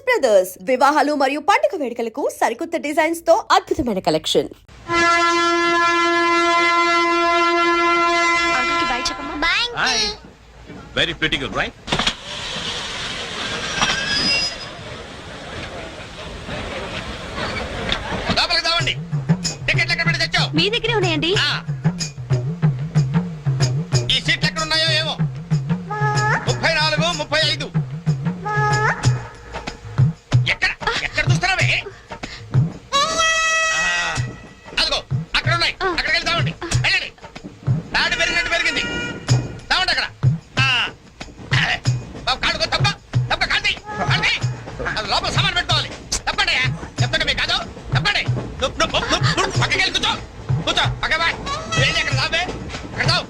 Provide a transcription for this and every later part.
Brothers వివాహాలు మరియు పండుగ వేడుకలకు సరికొత్త డిజైన్స్ తో అద్భుతమైన collection. Hi. Very pretty girl, right? లోపలికి రావండి. టికెట్లు ఎక్కడ పెట్టి తెచ్చావు? మీ దగ్గరే ఉన్నాయండి. ఈ సీట్లు ఎక్కడ ఉన్నాయో ఏమో. 34, 35. ఎక్కడ ఎక్కడ చూస్తున్నావే? అదిగో అక్కడ ఉన్నాయి. అక్కడికి వెళ్ళి తావండి. వెళ్ళండి. తాడు పెరిగినట్టు పెరిగింది. తావండి అక్కడ. బాబు కాడుకో తప్ప తప్ప కాంతి కాంతి. అది లోపల సామాన్ పెట్టుకోవాలి. తప్పండి చెప్తాడు మీ కాదు. తప్పండి. పక్కకి వెళ్ళి కూర్చో. కూర్చో పక్క బాయ్. వెళ్ళి అక్కడ తావే. అక్కడ తావు.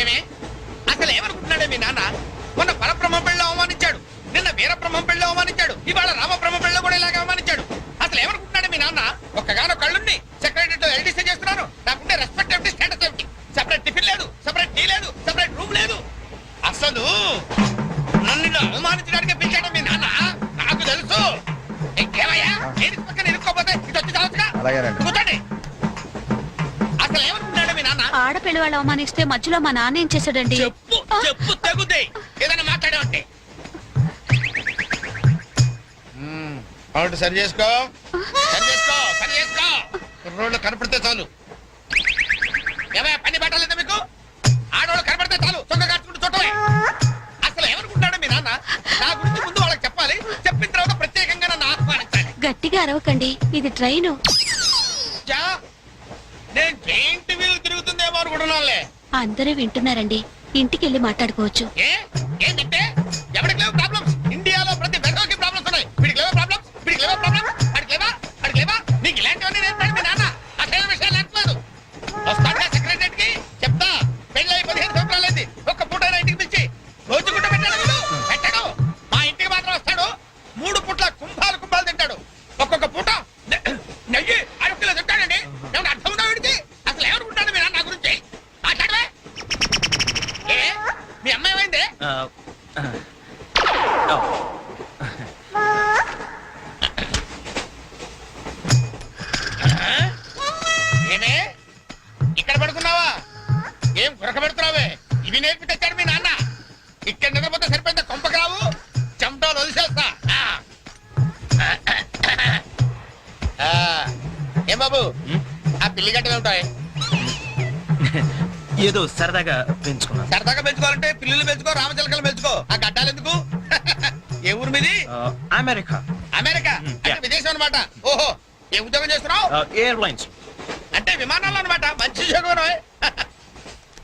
ఏమే అసలు ఏమనుకుంటున్నాడే మీ నాన్న? మొన్న పరబ్రహ్మ పెళ్ళి అవమానించాడు, నిన్న వీరబ్రహ్మం పెళ్ళి అవమానించాడు, ఇవాళ రామబ్రహ్మ పెళ్ళి కూడా ఇలాగ అవమానించాడు. అసలు ఏమనుకుంటున్నాడు మీ నాన్న? ఒక్కగానో కళ్ళుండి సెక్రటరీతో ఎల్డీసీ చేస్తున్నాను. నాకుంటే రెస్పెక్ట్ ఏమిటి, స్టేటస్ ఏమిటి? సెపరేట్ టిఫిన్ లేదు, సెపరేట్ టీ లేదు, సెపరేట్ రూమ్ లేదు. అసలు నన్ను ఇలా అవమానించడానికి పిలిచాడు మీ నాన్న. నాకు తెలుసు. ఏమయ్యా నేను పక్కన ఇరుక్కోపోతే ఇది వచ్చి చావచ్చుగా. కూర్చోండి. అసలు ఏమనుకుంటున్నాడు మీ నాన్న? ఆడపిల్ల వాళ్ళు అవమానిస్తే మధ్యలో మా నాన్న ఏం చేశాడండి? చెప్పు చెప్పు తగ్గుద్ది. ఏదైనా మాట్లాడావంటే అవును. సరి చేసుకో సరి చేసుకో సరి చేసుకో. రోడ్లు కనపడితే చాలు. ఏమయ్యా పని పట్టాలేదా మీకు? ఆడవాళ్ళు కనపడితే చాలు చొక్క కాచుకుంటూ చుట్టమే. అసలు ఏమనుకుంటాడు మీ నాన్న? నా గురించి ముందు వాళ్ళకి చెప్పాలి. చెప్పిన తర్వాత ప్రత్యేకంగా నన్ను ఆహ్వానించాలి. గట్టిగా అరవకండి, ఇది ట్రైన్. నేను జైంట్ వీల్ తిరుగుతుందేమో అనుకుంటున్నానులే. అందరూ వింటున్నారండి, ఇంటికి వెళ్ళి మాట్లాడుకోవచ్చు. ఏంటంటే ఎవరికి లేవు ప్రాబ్లమ్స్? ఇండియాలో ప్రతి వెర్రోకి ప్రాబ్లమ్స్ ఉన్నాయి. వీడికి లేవా ప్రాబ్లమ్స్? వీడికి లేవా ప్రాబ్లమ్స్? వాడికి లేవా? వాడికి లేవా? నీకు ఇలాంటివన్నీ నేర్పాడు మీ నాన్న. అసలు విషయాలు నేర్పలేదు. వస్తాడా సెక్రటరీకి చెప్తా. పెళ్ళి 15 సంవత్సరాలైంది. ఒక్క పూట ఇంటికి పిలిచి రోజు గుడ్డ పెట్టాడు. పెట్టాడు. మా ఇంటికి మాత్రం వస్తాడు. 3 పూట్ల కుంభాలు కుంభాలు తింటాడు. ఒక్కొక్క పూట నెయ్యి 6 కిలో తింటాడండి. ఏమన్నా అర్థం ఉందా వీడికి? అసలు ఏమనుకుంటాడు మీ నాన్న గురించి? మాట్లాడవే. మీ అమ్మాయి ఏమైంది? ఏమే ఇక్కడ పడుకున్నావా? ఏం గురక పెడుతున్నావే? ఇవి నేర్పి తెచ్చాడు మీ నాన్న. ఇక్కడ నిద్రపోతే సరిపోయిందా? కొంపకి రావు. చెమటలు వదిలేస్తా. ఏం బాబు ఆ పిల్లి గడ్డలు ఉంటాయి? ఏదో సరదాగా పెంచుకున్నాను. సరదాగా పెంచుకోవాలంటే పిల్లులు పెంచుకో, రామచిలకలు పెంచుకో. ఆ గడ్డాలు ఎందుకు? ఏ ఊరు మీది? అమెరికా. అమెరికా అంటే విదేశం అనమాట. ఓహో, ఏ ఉద్యోగం చేస్తున్నావు? ఎయిర్లైన్స్ అంటే విమానాలు అనమాట. మంచి ఉద్యోగం.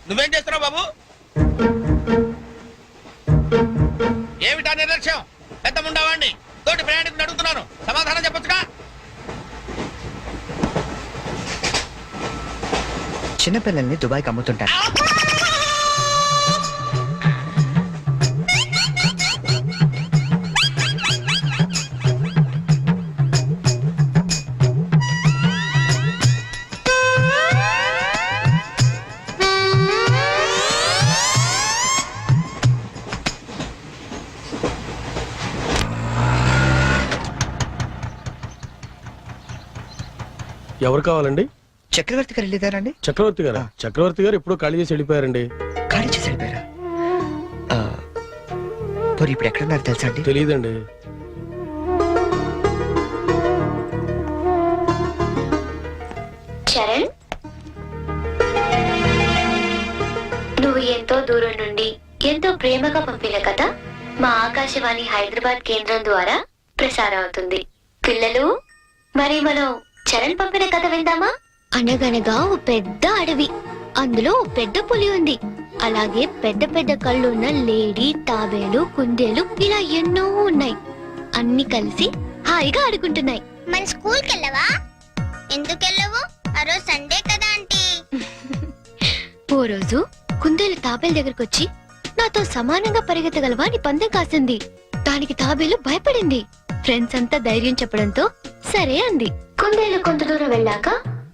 నువ్వేం చేస్తున్నావు బాబు? ఏమిటా నిర్లక్ష్యం? పెద్ద ఉండవాడిని తోటి ప్రయాణికుని అడుగుతున్నాను, సమాధానం చెప్పొచ్చుగా. చిన్నపిల్లల్ని దుబాయ్కి అమ్ముతుంటారు. ఎవరు కావాలండి? చక్రవర్తి గారు వెళ్ళేదారండి? చక్రవర్తి గారు? చక్రవర్తి గారు ఎప్పుడో ఖాళీ చేసి వెళ్ళిపోయారండి. ఖాళీ చేసి వెళ్ళిపోయారా? పోనీ ఇప్పుడు ఎక్కడున్నారు తెలుసా అండి? తెలియదండి. చరణ్, నువ్వు ఎంతో దూరం నుండి ఎంతో ప్రేమగా పంపిన కథ మా ఆకాశవాణి హైదరాబాద్ కేంద్రం ద్వారా ప్రసారం అవుతుంది. పిల్లలు, మరి మనం చరణ్ పంపిన కథ విందామా? అనగనగా ఓ పెద్ద అడవి, అందులో ఓ పెద్ద పులి ఉంది. అలాగే పెద్ద పెద్ద కళ్ళున్న లేడీ, తాబేలు, కుందేలు ఇలా ఎన్నో ఉన్నాయి. అన్ని కలిసి హాయిగా ఆడుకుంటున్నాయి. మన స్కూల్ కెళ్ళవా? ఎందుకు వెళ్ళవు? ఆ రోజు సండే కదా ఆంటీ. ఓ రోజు కుందేలు తాబేలు దగ్గరకు వచ్చి నాతో సమానంగా పరిగెత్తగలవా అని పందెం కాసింది. దానికి తాబేలు భయపడింది. ఫ్రెండ్స్ అంతా ధైర్యం చెప్పడంతో సరే అంది. కుందేలు కొంత దూరం వెళ్ళాక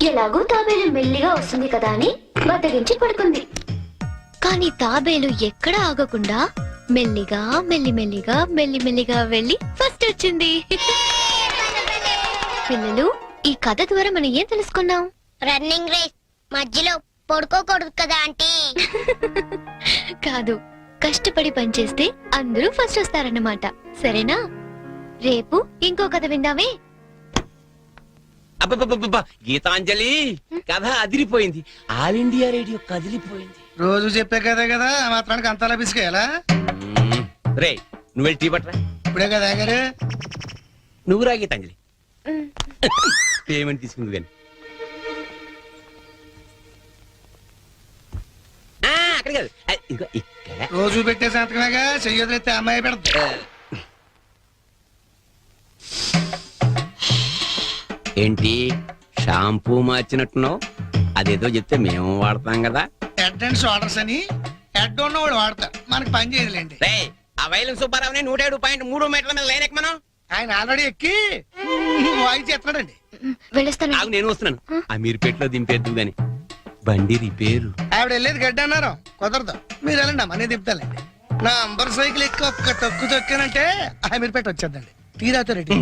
ఎలాగూ తాబేలు మెల్లిగా వస్తుంది కదా అని బద్దగించి పడుకుంది. కాని తాబేలు ఎక్కడ ఆగకుండా మెల్లిగా మెల్లిమెల్లిగా మెల్లిమెల్లిగా వెళ్ళి ఫస్ట్ వచ్చింది. పిల్లలు, ఈ కథ ద్వారా మనం ఏం తెలుసుకున్నాం? రన్నింగ్ రేస్ మధ్యలో పడుకోకూడదు కదా ఆంటీ. కాదు, కష్టపడి పనిచేస్తే అందరూ ఫస్ట్ వస్తారన్నమాట. సరేనా? రేపు ఇంకో కథ విందామే. అబ్బబ్బబ్బబ్బ, గీతాంజలి కథ అదిరిపోయింది. ఆల్ ఇండియా రేడియో కదిలిపోయింది. రోజు చెప్పే కదే కదా, ఆ మాత్రానికి అంతలా పిసికేయాలా? రే నువ్వు వెళ్ళి టీ పట్టరా. ఇప్పుడే కదా గారు. నువ్వు రా గీతాంజలి. పేమెంట్ తీసుకుంది కానీ అక్కడ కాదు, ఇదిగో ఇక్కడ. రోజు పెట్టే సంతకమేగా, చెయ్యొదిలేస్తే అమ్మాయి పెడతా. ఏంటి షాంపూ మార్చినట్టున్నావు? అదేదో చెప్తే మేము వాడతాం కదా. హెడ్ అండ్ షోల్డర్స్ అని హెడ్ ఉన్నవాడు వాడతారు, మనకి పని చేయదులేండి. రే ఆ వైలం సుబ్బారావుని 107.3 మీటర్ల మీద లైన్ ఎక్కమను. ఆయన ఆల్రెడీ ఎక్కి వాయిస్ చేస్తున్నాడండి. వెళ్ళొస్తాను. ఆగు, నేను వస్తున్నాను. ఆ మీరుపేటలో దింపేద్దు గాని బండి రిపేరు. ఆవిడ వెళ్ళేది గడ్డ అన్నారు, కుదరదు. మీరు వెళ్ళండి అమ్మా, నేను దింపుతానండి. నా అంబర్ సైకిల్ ఎక్కి ఒక్క తొక్కు తొక్కానంటే ఆ మీరు పెట్టి వచ్చేద్దండి. తీరాతో రెడ్డి.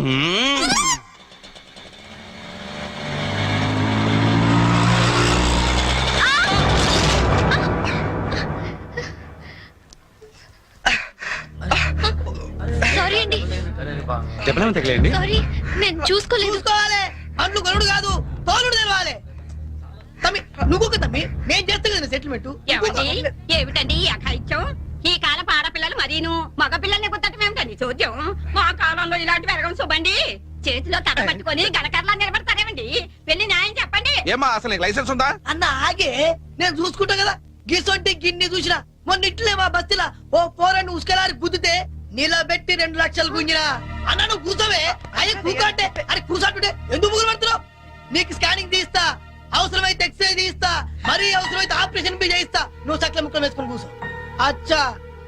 సారీ అండి, చెప్పలేము తగలేండి. సారీ, నేను చూసుకోలేదు. చూసుకోవాలి, అండ్లు గరుడు కాదు, తోలుడు తెలవాలి. తమ్మి నువ్వు తమ్మి, నేను చేస్తా కదా సెటిల్మెంట్. ఏమిటండి ఈ అఘాయిత్యం? ఈ కాలం ఆడపిల్లలు మరీను మగ పిల్లల్ని కుట్టడం ఏమిటండి చూద్దాం. మా కాలంలో ఇలాంటి వెరగం చూబండి. చేతిలో కథ పట్టుకొని గలకర్లా నిలబడతారేమండి? వెళ్ళి న్యాయం చెప్పండి. ఏమా అసలు నీకు లైసెన్స్ ఉందా? అన్న ఆగే, నేను చూసుకుంటా కదా. గిసొంటి గిన్ని చూసినా మొన్న ఇట్లే మా బస్తీలా ఓ పోరని ఉసుకెలారి గుద్దితే నిలబెట్టి 2 లక్షలు గుంజినా. అన్న నువ్వు కూర్చోవే. అయ్యే కూర్చోంటే అరే కూర్చోంటుంటే ఎందుకు ముగ్గురు పడుతున్నావు? నీకు స్కానింగ్ తీస్తా, అవసరమైతే ఎక్స్రే తీస్తా, మరీ అవసరమైతే ఆపరేషన్ బి చేయిస్తా. నువ్వు సకల ముక్కలు వేసుకొని కూర్చో. అచ్చా,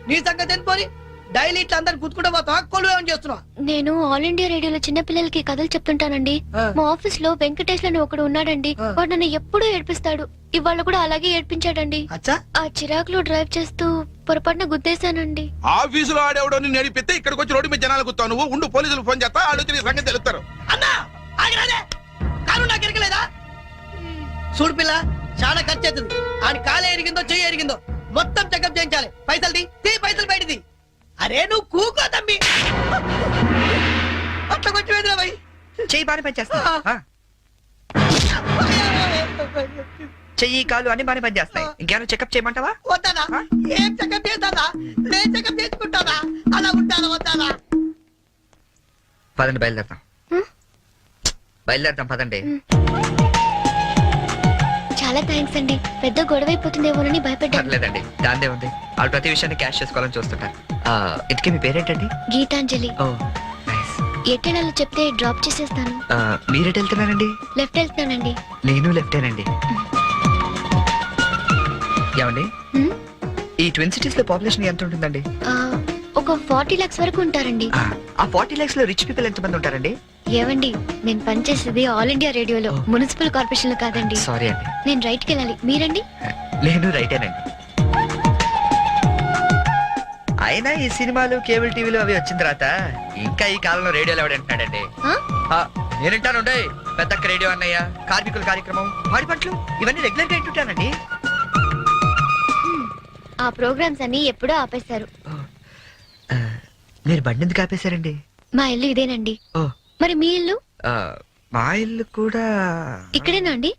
నీ సంగతి ఎందుకోని డైలీ ఇట్లా అందరిని గుర్తుకుంటా పోతావా? కొలు ఏమని చేస్తున్నావా? నేను ఆల్ ఇండియా రేడియోలో చిన్న పిల్లలకి కథలు చెప్తుంటానండి. మా ఆఫీస్ లో వెంకటేష్ అని ఒకడు ఉన్నాడండి. వాడు నన్ను ఎప్పుడూ ఏడ్పిస్తాడు. ఇవాళ కూడా అలాగే ఏడ్పించాడండి. అచ్చా, ఆ చిరాకులో డ్రైవ్ చేస్తూ పొరపాటున గుద్దేశానండి. ఆఫీసులో ఆడేవాడు నిన్ను నడిపితే ఇక్కడికి వచ్చి రోడ్డు మీద జనాలు గుర్తావు. నువ్వు ఉండు, పోలీసులు ఫోన్ చేస్తా, ఆలోచన నీ సంగతి తెలుస్తారు. అన్నా ఆగిరాదే, కాను నాకు ఎరగలేదా? చూడు పిల్ల, చాలా ఖర్చు అవుతుంది. ఆడి కాలే ఎరిగిందో చెయ్యి ఎరిగిందో మొత్తం చెకప్ చేయించాలి. పైసలు తీ పైసలు బయటిది. అరే నువ్వు కూకో తమ్మి, అట్లా కొట్టి వేదిరా భయ్. చెయ్యి బాగానే పనిచేస్తా. చెయ్యి కాలు అన్ని బాగానే పనిచేస్తాయి. ఇంకేమైనా చెకప్ చేయమంటావా? వద్దానా? ఏం చెకప్ చేస్తానా? నేను చెకప్ చేసుకుంటానా? అలా ఉంటానా వద్దానా? పదండి, బయలుదేరదాం. బయలుదేరదాం పదండి. చాలా థ్యాంక్స్ అండి. పెద్ద గొడవ అయిపోతుందేమోనని భయపడ్డాను. పర్లేదండి, దాందే ఉంది. వాళ్ళు ప్రతి విషయాన్ని క్యాష్ చేసుకోవాలని చూస్తుంటారు. ఇంతకీ మీ పేరేంటండి? గీతాంజలి. ఓ నైస్. ఎట్టెళ్ళాలో చెప్తే డ్రాప్ చేసేస్తాను. మీరెట్ వెళ్తున్నారండి? లెఫ్ట్ వెళ్తానండి. నేను లెఫ్టేనండి. ఏమండి, హ్మ్? ఈ ట్విన్ సిటీస్ లో పాపులేషన్ ఎంత ఉంటుందండి? ఒక 40 lakhs వరకు ఉంటారండి. ఆ 40 lakhs లో రిచ్ పీపుల్ ఎంత మంది ఉంటారండి? ఏవండి, నేను పనిచేసేది ఆల్ ఇండియా రేడియోలో, మున్సిపల్ కార్పొరేషన్ లో కాదండి. సారీ అండి. నేను రైట్ కి వెళ్ళాలి. మీరండి? నేను రైటేనండి. అయినా ఈ సినిమాలు కేబుల్ టీవీలు అవి వచ్చిన తర్వాత ఇంకా ఈ కాలంలో రేడియోలో ఎవడంటున్నాడండి? నేనంటాను, పెద్దక్క రేడియో అన్నయ్య, కార్మికుల కార్యక్రమం, పాడి పంటలు, ఇవన్నీ రెగ్యులర్ గా వింటుంటానండి. ఆ ప్రోగ్రామ్స్ అన్ని ఎప్పుడో ఆపేశారు. మీరు బండి ఎందుకు ఆపేశారండి? మా ఇల్లు ఇదేనండి. ఓ, మరి మీ ఇల్లు? మా ఇల్లు కూడా ఇక్కడేనా అండి?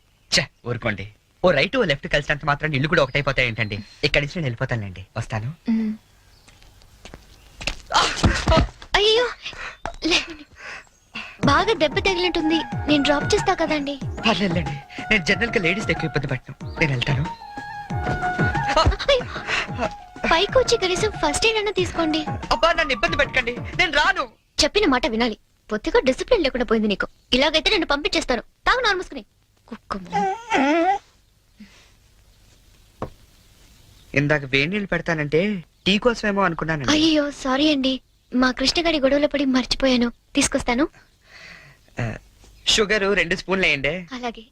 ఊరుకోండి. ఓ రైట్ ఓ లెఫ్ట్ కలిసినంత మాత్రం ఇల్లు కూడా ఒకటైపోతాయి ఏంటండి? ఇక్కడి నుంచి నేను వెళ్ళిపోతానండి. వస్తాను. అయ్యో, లేవండి. బాగా దెబ్బ తగిలినట్టుంది. నేను డ్రాప్ చేస్తా కదండి. పర్లేదండి, నేను జనరల్ గా లేడీస్ ఎక్కువ ఇబ్బంది పట్టాను. నేను వెళ్తాను. పైకి వచ్చి కనీసం ఫస్ట్ ఎయిడ్ అన్న తీసుకోండి. అబ్బా, నన్ను ఇబ్బంది పెట్టకండి, నేను రాను. చెప్పిన మాట వినాలి. పొత్తిగా డిసిప్లిన్ లేకుండా పోయింది నీకు. ఇలాగైతే నేను పంపించేస్తాను. తాగు నార్మూసుకుని కుక్క. ఇందాక వేడి నీళ్ళు పెడతానంటే టీ కోసమేమో అనుకున్నాను. అయ్యో సారీ అండి, మా కృష్ణ గారి గొడవలో పడి మర్చిపోయాను. తీసుకొస్తాను. షుగర్ 2 స్పూన్లు వేయండి. అలాగే.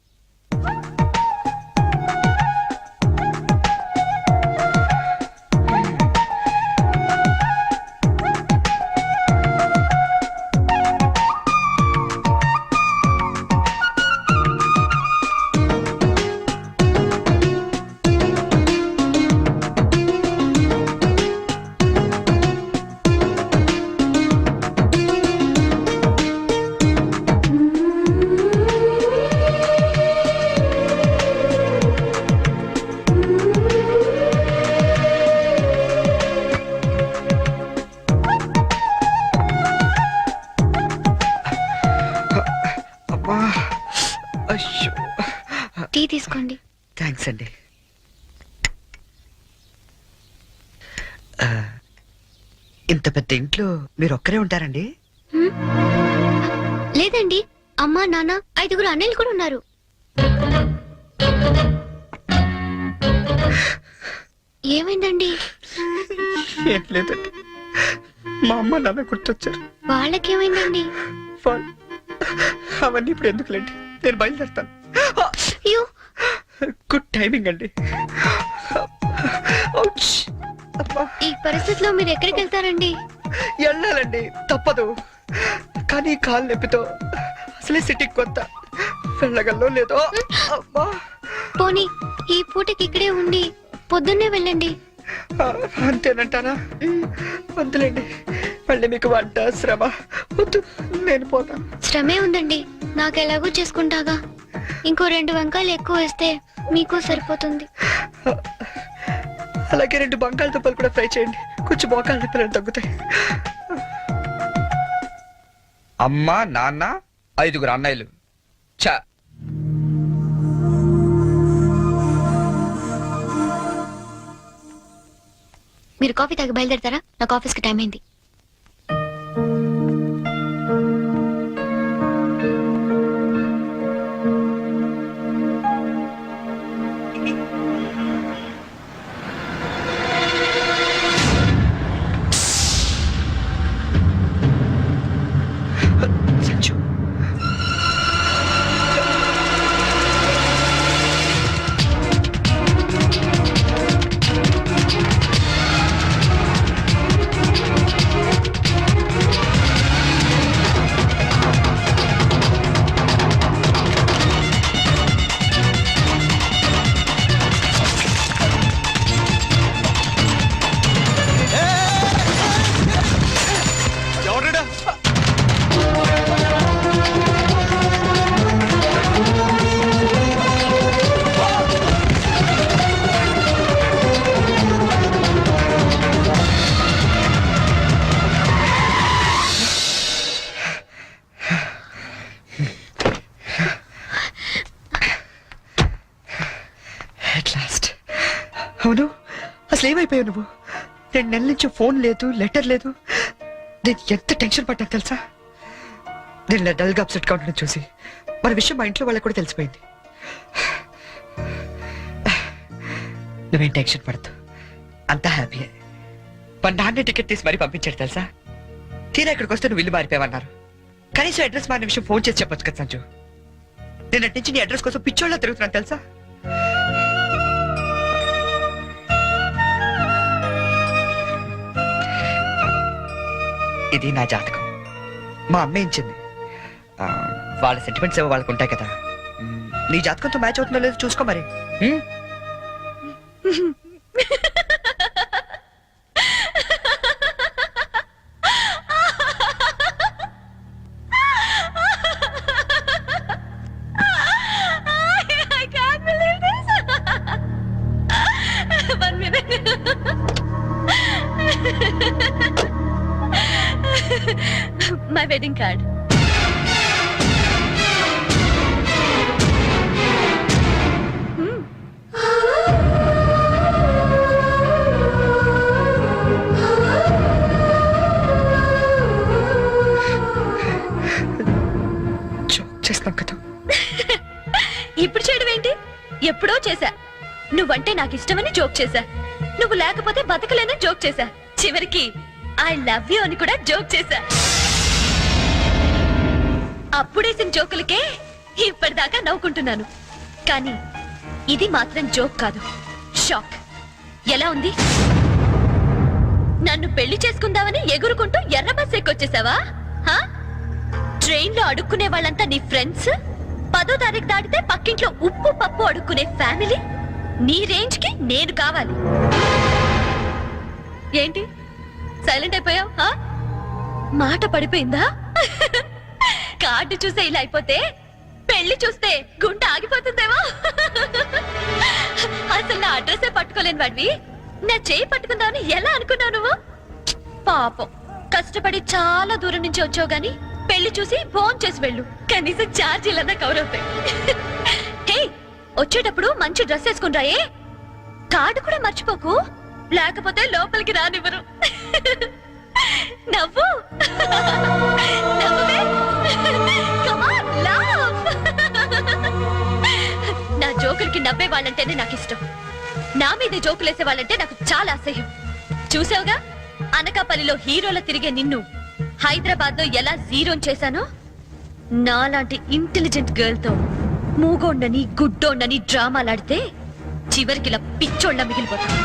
థ్యాంక్స్ అండి. ఇంత పెద్ద ఇంట్లో మీరు ఒక్కరే ఉంటారండి? లేదండి, అమ్మా నాన్న 5 అన్నయ్యలు కూడా ఉన్నారు. ఏమైందండి? ఏం లేదండి, మా అమ్మ నాన్న గుర్తొచ్చారు. వాళ్ళకేమైందండి? అవన్నీ ఇప్పుడు ఎందుకులేండి, నేను బయలుదేరుతాను. అయ్యో, గుడ్ టైమింగ్ అండి. ఔచ్! అబ్బా! ఈ పరిస్థితిలో మీరు ఎక్కడికి వెళ్తారండి? వెళ్ళాలండి, తప్పదు. కానీ కాలు నొప్పితో అసలే సిటీకి కొత్త, వెళ్ళగల్లో లేదో. అబ్బా! పోనీ ఈ పూటకి ఇక్కడే ఉండి పొద్దున్నే వెళ్ళండి. అంతేనంటారా? వద్దులేండి, మళ్ళీ మీకు వంట శ్రమ వద్దు, నేను పోతాను. శ్రమే ఉందండి, నాకెలాగో చేసుకుంటాగా. ఇంకో 2 వంకాయలు ఎక్కువ వేస్తే మీకు సరిపోతుంది. అలాగే 2 బంగాళదుంపలు కూడా ఫ్రై చేయండి, కొంచెం మోకాళ్ళ నొప్పులు తగ్గుతాయి. అమ్మ నాన్న 5 అన్నయ్యలు. చా మీరు కాఫీ తాగి బయలుదేరతారా? నాకు ఆఫీస్కి టైం అయింది. సంచు, ఎవడా at last. అవును, అసలు ఏమైపోయావు నువ్వు? 2 నెలల నుంచి ఫోన్ లేదు, లెటర్ లేదు. నేను ఎంత టెన్షన్ పడ్డా తెలుసా? నేను ఇలా డల్గా అప్సెట్గా ఉండడం చూసి మన విషయం మా ఇంట్లో వాళ్ళకి కూడా తెలిసిపోయింది. నువ్వేం టెన్షన్ పడద్దు, అంతా హ్యాపీయే. మా నాన్న టికెట్ తీసి మరీ పంపించాడు తెలుసా? తీరా ఇక్కడికి వస్తే నువ్వు ఇల్లు మారిపోయావన్నారు. కనీసం అడ్రస్ మారిన విషయం ఫోన్ చేసి చెప్పొచ్చు కదా సంజు. నేను అటు నుంచి నీ అడ్రస్ కోసం పిచ్చోళ్ళ తిరుగుతున్నాను తెలుసా? ఇది నా జాతకం, మా అమ్మ ఇచ్చింది. వాళ్ళ సెంటిమెంట్స్ ఏవో వాళ్ళకు ఉంటాయి కదా. నీ జాతకంతో మ్యాచ్ అవుతుందో లేదో చూసుకో మరి. My wedding card. చేస్తాం కదా. ఇప్పుడు చేయడం ఏంటి? ఎప్పుడో చేశా. నువ్వంటే నాకు ఇష్టమని జోక్ చేశా. నువ్వు లేకపోతే బతకలేనని జోక్ చేశా. చివరికి ఐ లవ్ యూ అని కూడా జోక్ చేశా. అప్పుడేసిన జోకులకే ఇప్పటిదాకా నవ్వుకుంటున్నాను. కానీ ఇది మాత్రం జోక్ కాదు, షాక్. ఎలా ఉంది? నన్ను పెళ్లి చేసుకుందామని ఎగురుకుంటూ ఎర్ర బస్ ఎక్కొచ్చేసావా? ట్రైన్ లో అడుక్కునే వాళ్ళంతా నీ ఫ్రెండ్స్, 10వ తారీఖు దాటితే పక్కింట్లో ఉప్పు పప్పు అడుక్కునే ఫ్యామిలీ. నీ రేంజ్ కి నేను కావాలి. ఏంటి సైలెంట్ అయిపోయావు? మాట పడిపోయిందా? కార్డు చూసే ఇలా అయిపోతే పెళ్లి చూస్తే గుండె ఆగిపోతుందేమో. అసలు నా అడ్రస్సే పట్టుకోలేని వాడివి నా చేయి పట్టుకుందామని ఎలా అనుకున్నావు నువ్వు? పాపం, కష్టపడి చాలా దూరం నుంచి వచ్చావు గాని పెళ్లి చూసి ఫోన్ చేసి వెళ్ళు, కనీసం ఛార్జీలన్నా కవర్ అవుతాయి. హే, వచ్చేటప్పుడు మంచి డ్రెస్ వేసుకుని రాయే. కార్డు కూడా మర్చిపోకు, లేకపోతే లోపలికి రానివ్వరు. నవ్వు నవ్వే. Come on, laugh. నా జోకులకి నవ్వే వాళ్ళంటేనే నాకు ఇష్టం. నా మీద జోకులేసే వాళ్ళంటే నాకు చాలా అసహ్యం. చూసావుగా అనకాపల్లిలో హీరోల తిరిగే నిన్ను హైదరాబాద్ లో ఎలా జీరో చేశానో. నాలాంటి ఇంటెలిజెంట్ గర్ల్ తో మూగోండని గుడ్డోండని డ్రామాలాడితే చివరికి ఇలా పిచ్చోళ్ళ మిగిలిపోతాను.